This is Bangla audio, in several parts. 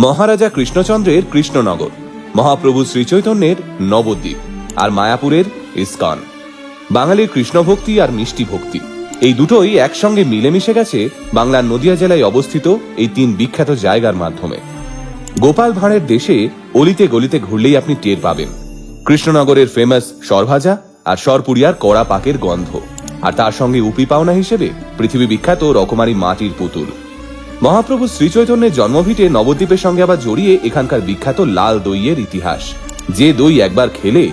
মহারাজা কৃষ্ণচন্দ্রের কৃষ্ণনগর, মহাপ্রভু শ্রীচৈতন্যের নবদ্বীপ আর মায়াপুরের ইস্কন। বাঙালির কৃষ্ণভক্তি আর মিষ্টি ভক্তি এই দুটোই একসঙ্গে মিলেমিশে গেছে বাংলার নদিয়া জেলায় অবস্থিত এই তিন বিখ্যাত জায়গার মাধ্যমে। গোপাল ভাঁড়ের দেশে অলিতে গলিতে ঘুরলেই আপনি টের পাবেন কৃষ্ণনগরের ফেমাস সরভাজা আর সরপুরিয়ার কড়া পাকের গন্ধ, আর তার সঙ্গে উপি পাওনা হিসেবে পৃথিবী বিখ্যাত রকমারি মাটির পুতুল। মহাপ্রভু শ্রীচৈতন্যের জন্মভিটে নবদ্বীপের সঙ্গে আবার জড়িয়ে এখানকার বিখ্যাত লাল দইয়ের ইতিহাস। যে দই একবার খেলে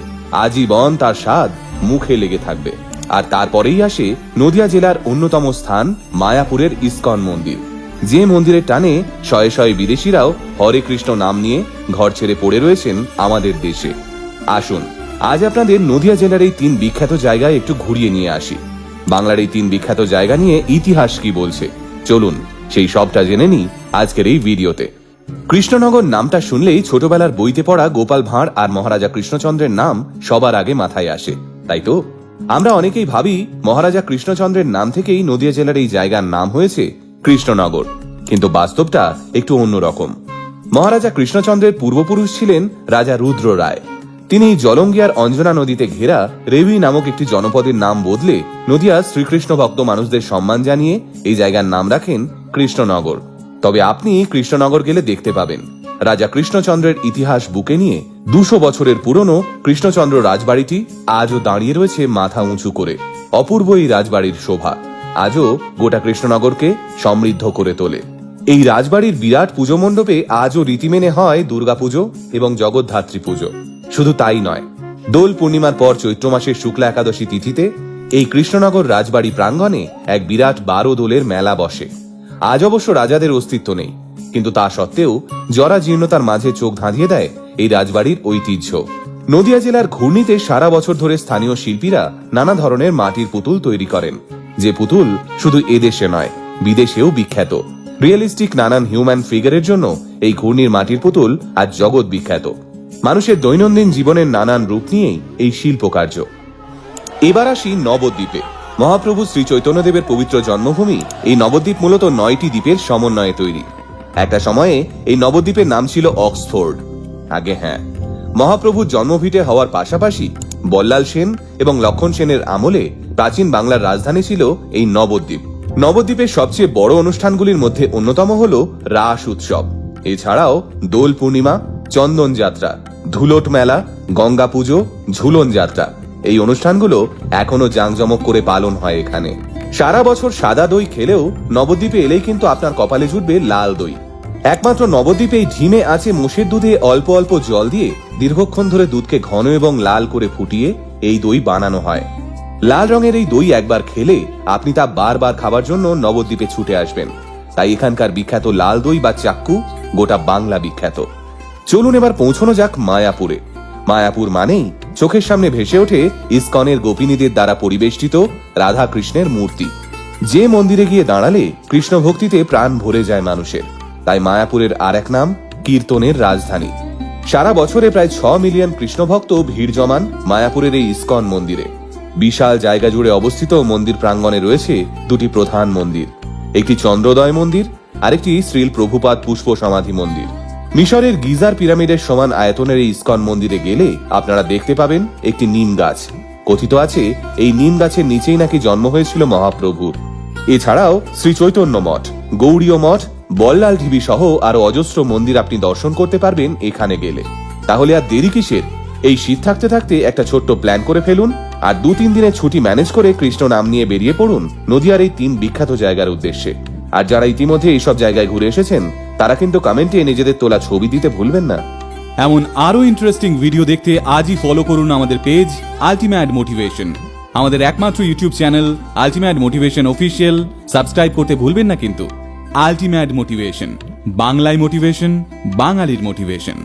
আজীবন তার স্বাদ মুখে লেগে থাকবে। আর তারপরেই আসে নদিয়া জেলার অন্যতম স্থান মায়াপুরের ইস্কন মন্দির, যে মন্দিরের টানে শয়ে শয়ে বিদেশিরাও হরে কৃষ্ণ নাম নিয়ে ঘর ছেড়ে পড়ে রয়েছেন আমাদের দেশে। আসুন আজ আপনাদের নদিয়া জেলার এই তিন বিখ্যাত জায়গায় একটু ঘুরিয়ে নিয়ে আসি। বাংলার এই তিন বিখ্যাত জায়গা নিয়ে ইতিহাস কি বলছে, চলুন সেই সবটা জেনে নিই আজকের এই ভিডিওতে। কৃষ্ণনগর নামটা শুনলেই ছোটবেলার বইতে পড়া গোপাল ভাঁড় আর মহারাজা কৃষ্ণচন্দ্রের নাম সবার আগে মাথায় আসে, তাই তো? আমরা অনেকেই ভাবি মহারাজা কৃষ্ণচন্দ্রের নাম থেকেই নদিয়া জেলার এই জায়গার নাম হয়েছে কৃষ্ণনগর, কিন্তু বাস্তবটা একটু অন্যরকম। মহারাজা কৃষ্ণচন্দ্রের পূর্বপুরুষ ছিলেন রাজা রুদ্র রায়। তিনি জলঙ্গিয়ার অঞ্জনা নদীতে ঘেরা রেবি নামক একটি জনপদের নাম বদলে নদিয়ার শ্রীকৃষ্ণ ভক্ত মানুষদের সম্মান জানিয়ে এই জায়গার নাম রাখেন কৃষ্ণনগর। তবে আপনি কৃষ্ণনগর গেলে দেখতে পাবেন রাজা কৃষ্ণচন্দ্রের ইতিহাস বুকে নিয়ে 200 বছরের পুরনো কৃষ্ণচন্দ্র রাজবাড়িটি আজও দাঁড়িয়ে রয়েছে মাথা উঁচু করে। অপূর্ব এই রাজবাড়ির শোভা আজও গোটা কৃষ্ণনগরকে সমৃদ্ধ করে তোলে। এই রাজবাড়ির বিরাট পুজো মণ্ডপে আজও রীতি মেনে হয় দুর্গাপুজো এবং জগদ্ধাত্রী পুজো। শুধু তাই নয়, দোল পূর্ণিমার পর চৈত্র মাসের শুক্লা একাদশী তিথিতে এই কৃষ্ণনগর রাজবাড়ি প্রাঙ্গণে এক বিরাট 12 দোলের মেলা বসে। আজ অবশ্য রাজাদের অস্তিত্ব নেই, কিন্তু তা সত্ত্বেও জরা জীর্ণতার মাঝে চোখ ধাঁধিয়ে দেয় এই রাজবাড়ির ঐতিহ্য। নদিয়া জেলার ঘূর্ণিতে সারা বছর ধরে স্থানীয় শিল্পীরা নানা ধরনের মাটির পুতুল তৈরি করেন, যে পুতুল শুধু এদেশে নয় বিদেশেও বিখ্যাত। রিয়েলিস্টিক নানান হিউম্যান ফিগারের জন্য এই ঘূর্ণির মাটির পুতুল আজ জগৎ বিখ্যাত। মানুষের দৈনন্দিন জীবনের নানান রূপ নিয়েই এই শিল্পকার্য। এবার আসি নবদ্বীপে। মহাপ্রভু শ্রী চৈতন্যদেবের পবিত্র জন্মভূমি এই নবদ্বীপ মূলত 9টি দ্বীপের সমন্বয়ে তৈরি। একটা সময়ে এই নবদ্বীপের নাম ছিল অক্সফোর্ড। আগে হ্যাঁ, মহাপ্রভুর জন্মভিটে হওয়ার পাশাপাশি বল্লাল সেন এবং লক্ষণ সেনের আমলে প্রাচীন বাংলার রাজধানী ছিল এই নবদ্বীপ। নবদ্বীপের সবচেয়ে বড় অনুষ্ঠানগুলির মধ্যে অন্যতম হল রাস উৎসব। এছাড়াও দোল পূর্ণিমা, চন্দন যাত্রা, ধুলট মেলা, গঙ্গা পুজো, ঝুলন যাত্রা, এই অনুষ্ঠানগুলো এখনো জাঁকজমক করে পালন হয় এখানে। সারা বছর সাদা দই খেলেও নবদ্বীপে এলেই কিন্তু আপনার কপালে জুটবে লাল দই। একমাত্র নবদ্বীপে এই ঢিমে আছে মোষের দুধে অল্প অল্প জল দিয়ে দীর্ঘক্ষণ ধরে দুধকে ঘন এবং লাল করে ফুটিয়ে এই দই বানানো হয়। লাল রঙের এই দই একবার খেলে আপনি তা বারবার খাবার জন্য নবদ্বীপে ছুটে আসবেন। তাই এখানকার বিখ্যাত লাল দই বা চাক্কু গোটা বাংলা বিখ্যাত। চলুন এবার পৌঁছানো যাক মায়াপুরে। মায়াপুর মানেই চোখের সামনে ভেসে ওঠে ইস্কনের গোপিনীদের দ্বারা পরিবেষ্টিত রাধা কৃষ্ণের মূর্তি, যে মন্দিরে গিয়ে দাঁড়ালে কৃষ্ণ ভক্তিতে প্রাণ ভরে যায় মানুষের। তাই মায়াপুরের আর এক নাম কীর্তনের রাজধানী। সারা বছরে প্রায় 6 মিলিয়ন কৃষ্ণ ভক্ত ভিড় জমান মায়াপুরের এই ইস্কন মন্দিরে। বিশাল জায়গা জুড়ে অবস্থিত মন্দির প্রাঙ্গণে রয়েছে দুটি প্রধান মন্দির, একটি চন্দ্রোদয় মন্দির আর একটি শ্রীল প্রভুপাদ পুষ্প সমাধি মন্দির। মিশরের গিজার পিরামিডের সমান আয়তনের এই ইস্কন মন্দিরে গেলে আপনারা দেখতে পাবেন একটি নিম গাছ। কথিত আছে এই নিম গাছের নিচেই নাকি জন্ম হয়েছিল মহাপ্রভুর। এছাড়াও শ্রী চৈতন্য মঠ, গৌড়ীয় মঠ, বল্লাল ঢিবি সহ আরো অজস্র মন্দির আপনি দর্শন করতে পারবেন এখানে গেলে। তাহলে আর দেরি কিসের? এই শীত থাকতে থাকতে একটা ছোট্ট প্ল্যান করে ফেলুন আর 2-3 দিনের ছুটি ম্যানেজ করে কৃষ্ণ নাম নিয়ে বেরিয়ে পড়ুন নদিয়ার এই 3 বিখ্যাত জায়গার উদ্দেশ্যে। আর যারা ইতিমধ্যে এইসব জায়গায় ঘুরে এসেছেন তারা কিন্তু কমেন্টে নিজেদের তোলা ছবি দিতে ভুলবেন না। এমন আরো ইন্টারেস্টিং ভিডিও দেখতে আজই ফলো করুন আমাদের পেজ আল্টিমেট মোটিভেশন। আমাদের একমাত্র YouTube channel ultimate motivation official subscribe করতে ভুলবেন না কিন্তু। আল্টিমেট মোটিভেশন, বাংলায় মোটিভেশন, বাঙালির মোটিভেশন।